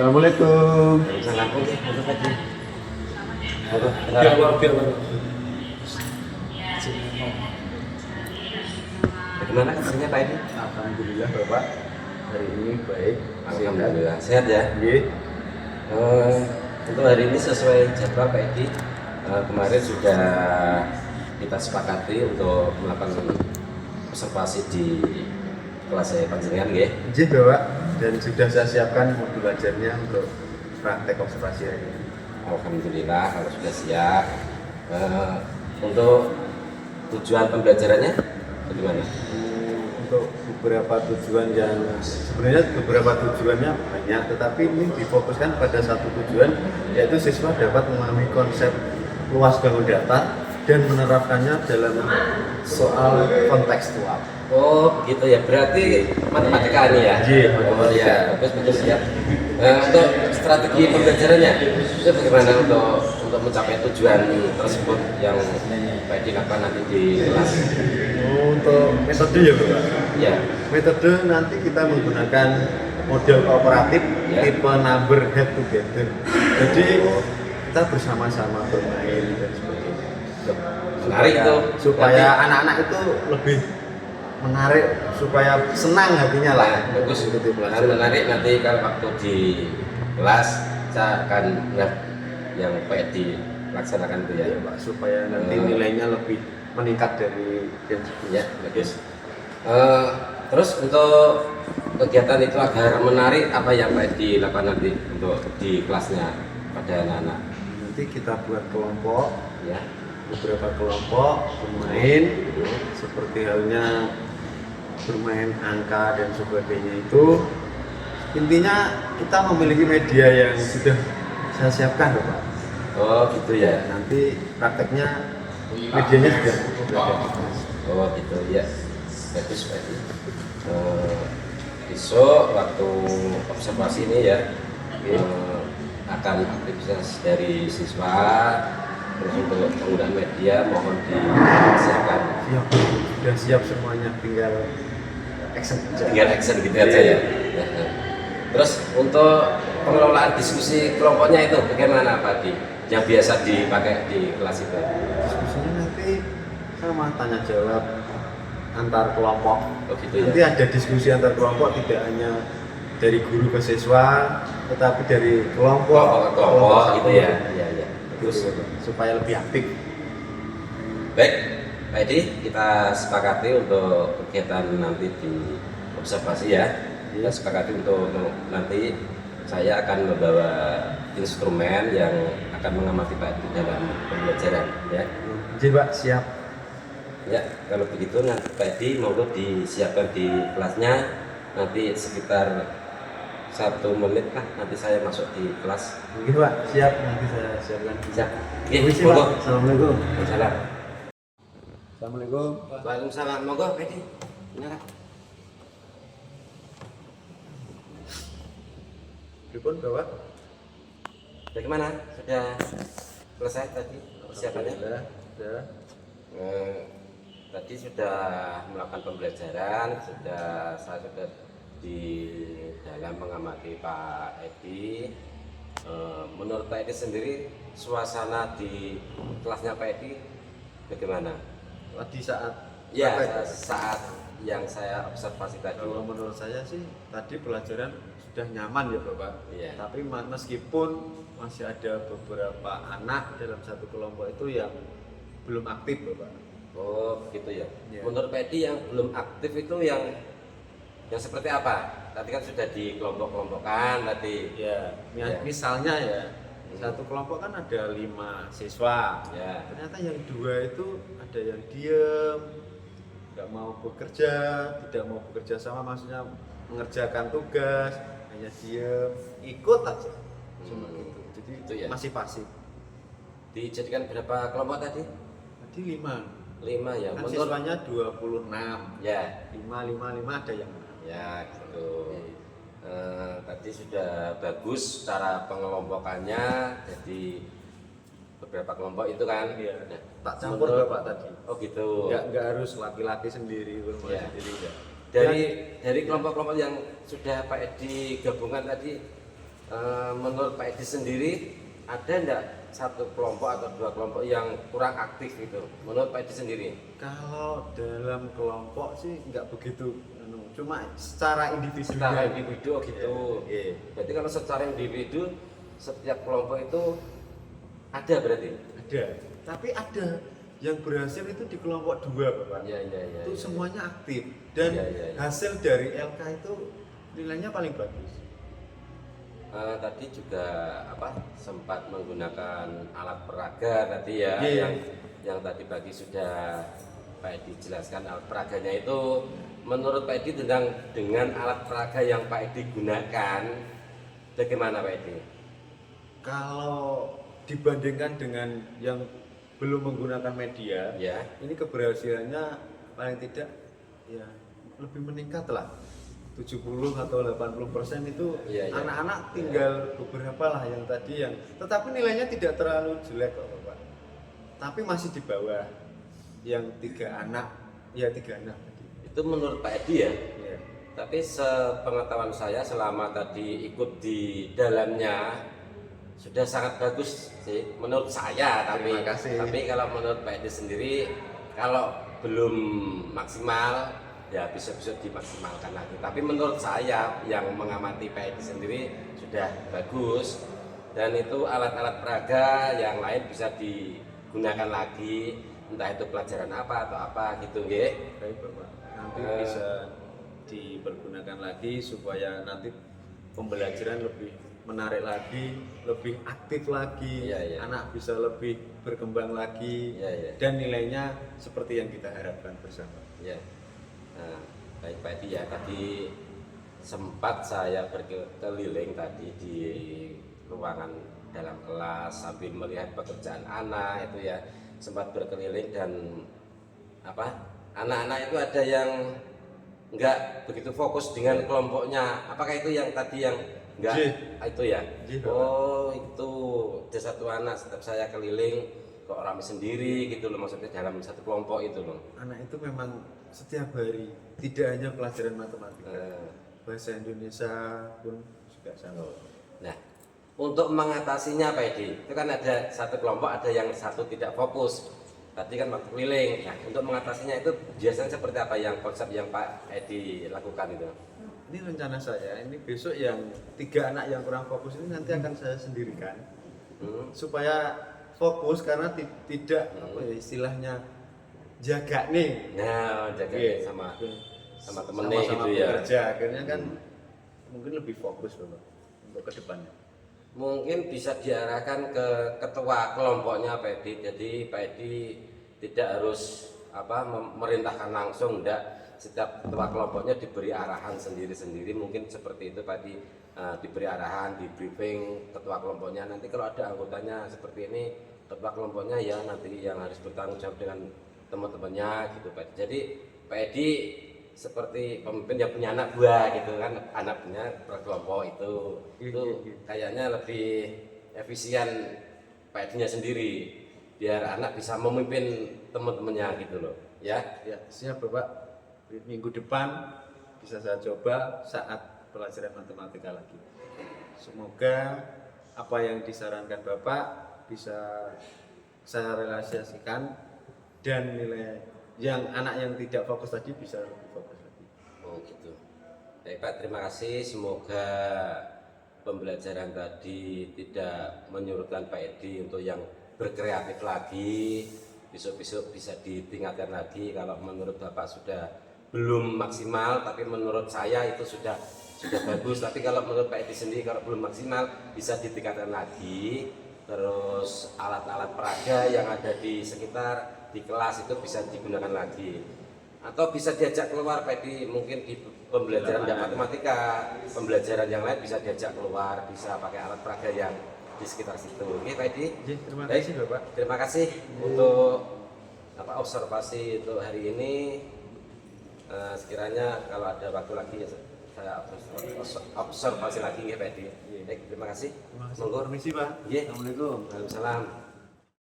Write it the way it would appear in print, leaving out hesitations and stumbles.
Assalamualaikum. Assalamualaikum. Untuk tadi. Biar. Bagaimana kabarnya Pak Edi? Alhamdulillah Bapak. Hari ini baik. Alhamdulillah sehat ya. Nggih. Untuk hari ini sesuai jadwal Pak Edi, kemarin sudah kita sepakati untuk melakukan observasi di kelas saya panjenengan nggih. Nggih Bapak. Dan sudah saya siapkan modul ajarnya untuk praktek observasi hari ini. Alhamdulillah kalau sudah siap. Untuk tujuan pembelajarannya bagaimana? Untuk beberapa tujuan yang sebenarnya beberapa tujuannya banyak, tetapi ini difokuskan pada satu tujuan, yaitu siswa dapat memahami konsep luas bangun data dan menerapkannya dalam soal kontekstual. Oh begitu ya, berarti matematika ini ya? Iya, Oh ya, bagus betul siap. Untuk strategi pembelajarannya itu bagaimana untuk mencapai tujuan tersebut yang baik dilakukan nanti di kelas? Untuk metode ya Bapak? Ya, Metode nanti kita menggunakan model kooperatif Ya. tipe number head together. Jadi kita bersama-sama bermain dan sebagainya. menarik itu. Supaya anak-anak itu lebih menarik, supaya senang hatinya lah. Bagus, Gitu pelajaran. menarik nanti kalau waktu di kelas saya akan lihat yang baik dilaksanakan itu ya. Ya, Pak, supaya nanti nilainya lebih meningkat dari yang sebelumnya. Ya, bagus. Terus untuk kegiatan itu agar menarik apa yang baik dilakukan nanti untuk di kelasnya pada anak-anak Nanti kita buat kelompok, ya. beberapa kelompok bermain seperti halnya bermain angka dan sebagainya. Itu intinya kita memiliki media yang sudah saya siapkan Bapak. Oh gitu ya. Nanti prakteknya medianya sudah ada. Oh gitu ya. Bagus berarti. Besok waktu observasi ini ya akan aktivitas dari siswa. Terus untuk penggunaan media mohon disiapkan. Siap, sudah siap semuanya, tinggal action aja. Tinggal action gitu aja ya. Terus untuk pengelolaan diskusi kelompoknya itu bagaimana Pak Di? Yang biasa dipakai di kelas itu? Diskusinya nanti sama tanya jawab antar kelompok. Oh gitu ya. Nanti ada diskusi antar kelompok, tidak hanya dari guru ke siswa, tetapi dari kelompok Kelompok satu. gitu ya. Iya iya. Bagus. Supaya lebih aktif. Baik, Pak Edi, kita sepakati untuk kegiatan nanti di observasi ya. Kita sepakati untuk nanti saya akan membawa instrumen yang akan mengamati Pak Edi dalam pembelajaran ya. Jadi Pak, siap. Ya, kalau begitu nanti Pak Edi mau disiapkan di kelasnya nanti sekitar 1 menit lah nanti saya masuk di kelas. Oke Pak, siap. Nanti saya siapkan. Siap. Permisi, monggo. Pak. Assalamualaikum. Waalaikumsalam. Assalamualaikum. Waalaikumsalam. Monggo Pak Edi. Benar. Pripun Bapak? Bagaimana? Sudah selesai tadi persiapannya? Sudah. Tadi sudah melakukan pembelajaran, saya sudah di dalam mengamati Pak Edi. Menurut Pak Edi sendiri suasana di kelasnya Pak Edi bagaimana? Tadi saat Ya, apa, Pak? saat yang saya observasi tadi. Kalau menurut saya sih tadi pelajaran sudah nyaman ya Bapak. Iya. Tapi meskipun masih ada beberapa anak dalam satu kelompok itu yang belum aktif Bapak. Oh, begitu ya. Iya. Menurut Pak Edi yang belum aktif itu yang seperti apa? Tadi kan sudah dikelompok-kelompokkan tadi. Ya, Ya. misalnya ya satu kelompok kan ada 5 siswa. Ya. Ternyata yang 2 itu ada yang diem, nggak mau bekerja, tidak mau bekerja sama, maksudnya mengerjakan tugas, hanya diem, ikut aja. Cuma gitu. Jadi Itu ya. masih pasif. Dijadikan berapa kelompok tadi? Tadi 5. 5 ya. Kan Menurut siswanya 26. ya, 5 ada yang 6. ya gitu. Tadi sudah bagus cara pengelompokannya. Jadi beberapa kelompok itu kan. Iya. Nah, Tak campur menurut- Bapak tadi. Oh gitu. Nggak harus laki-laki sendiri, perempuan Ya. sendiri ya. Dari kelompok-kelompok yang sudah Pak Edi gabungan tadi, Menurut Pak Edi sendiri ada enggak satu kelompok atau dua kelompok yang kurang aktif gitu? Menurut Pak Edi sendiri? Kalau dalam kelompok sih nggak begitu, cuma secara individu. Secara individu gitu. Iya. Berarti kalau secara individu setiap kelompok itu ada berarti? Ada, tapi ada yang berhasil itu di kelompok 2 Bapak. Iya. Itu semuanya aktif dan Iya. hasil dari LK itu nilainya paling bagus. Tadi juga sempat menggunakan alat peraga tadi ya, Iya. yang tadi pagi sudah Pak Edi jelaskan alat peraganya itu. Menurut Pak Edi dengan alat peraga yang Pak Edi gunakan bagaimana Pak Edi? Kalau dibandingkan dengan yang belum menggunakan media, Ya. ini keberhasilannya paling tidak ya lebih meningkat lah. 70 atau 80% itu Iya. anak-anak tinggal beberapa lah yang tadi yang, tetapi nilainya tidak terlalu jelek kok Bapak. Tapi masih di bawah yang 3 anak, ya 3 anak tadi. Itu menurut Pak Edi ya? Iya. Tapi sepengetahuan saya selama tadi ikut di dalamnya sudah sangat bagus sih menurut saya, Terima kasih. tapi kalau menurut Pak Edi sendiri kalau belum maksimal ya bisa dimaksimalkan lagi. Tapi menurut saya yang mengamati Pak Edi sendiri sudah bagus, dan itu alat-alat peraga yang lain bisa digunakan lagi, entah itu pelajaran apa atau apa gitu nggih. Baik Bapak, nanti bisa dipergunakan lagi supaya nanti pembelajaran lebih menarik lagi, lebih aktif lagi, Iya. anak bisa lebih berkembang lagi, Iya. dan nilainya seperti yang kita harapkan bersama. Ya. Nah, baik Pak Edi ya, tadi sempat saya berkeliling tadi di ruangan dalam kelas sambil melihat pekerjaan anak itu ya, sempat berkeliling dan anak-anak itu ada yang enggak begitu fokus dengan kelompoknya. Apakah itu yang tadi yang enggak? Itu ya. Oh, itu ada satu anak setiap saya keliling kok rame sendiri gitu loh, maksudnya dalam satu kelompok itu loh. Anak itu memang setiap hari, tidak hanya pelajaran matematika, bahasa Indonesia pun juga sama. Nah, untuk mengatasinya Pak Edi, itu kan ada satu kelompok, ada yang satu tidak fokus. Tadi kan waktu keliling. Nah, untuk mengatasinya itu biasanya seperti apa yang konsep yang Pak Edi lakukan itu? Ini rencana saya, ini besok yang 3 anak yang kurang fokus ini nanti akan saya sendirikan, supaya fokus karena tidak apa ya istilahnya jaga nih. Nah, jaga Iya. sama temennya Sama-sama gitu ya. bekerja, akhirnya kan mungkin lebih fokus Bapak untuk kedepannya. Mungkin bisa diarahkan ke ketua kelompoknya Pak Edi. Jadi Pak Edi tidak harus memerintahkan langsung, enggak. Setiap ketua kelompoknya diberi arahan sendiri-sendiri, mungkin seperti itu Pak Edi. Diberi arahan, di briefing ketua kelompoknya. Nanti kalau ada anggotanya seperti ini, ketua kelompoknya ya nanti yang harus bertanggung jawab dengan teman-temannya gitu Pak Edi. Jadi Pak Edi seperti pemimpin yang punya anak buah gitu kan, anaknya per kelompok itu kayaknya lebih efisien Pak Edi-nya sendiri, biar anak bisa memimpin teman-temannya gitu loh ya. Ya, siap Bapak. Minggu depan bisa saya coba saat pelajaran matematika lagi. Semoga apa yang disarankan Bapak bisa saya realisasikan, dan nilai yang anak yang tidak fokus tadi bisa lebih fokus lagi. Oh gitu. Baik Pak, terima kasih. Semoga pembelajaran tadi tidak menyurutkan Pak Edi untuk yang berkreatif lagi. Besok-besok bisa ditingkatkan lagi. Kalau menurut Bapak sudah belum maksimal, tapi menurut saya itu sudah bagus. Tapi kalau menurut Pak Edi sendiri kalau belum maksimal bisa ditingkatkan lagi. Terus alat-alat peraga yang ada di sekitar di kelas itu bisa digunakan lagi, atau bisa diajak keluar Pak Edi, mungkin di pembelajaran matematika, pembelajaran yang lain bisa diajak keluar, bisa pakai alat peraga yang di sekitar situ. Oke Pak Edi. Terima kasih Bapak. Terima kasih untuk observasi untuk hari ini. Sekiranya kalau ada waktu lagi saya observasi lagi ya Pak Edi. Baik, terima kasih. Monggo permisi Pak. Iya. Assalamualaikum. Waalaikumsalam.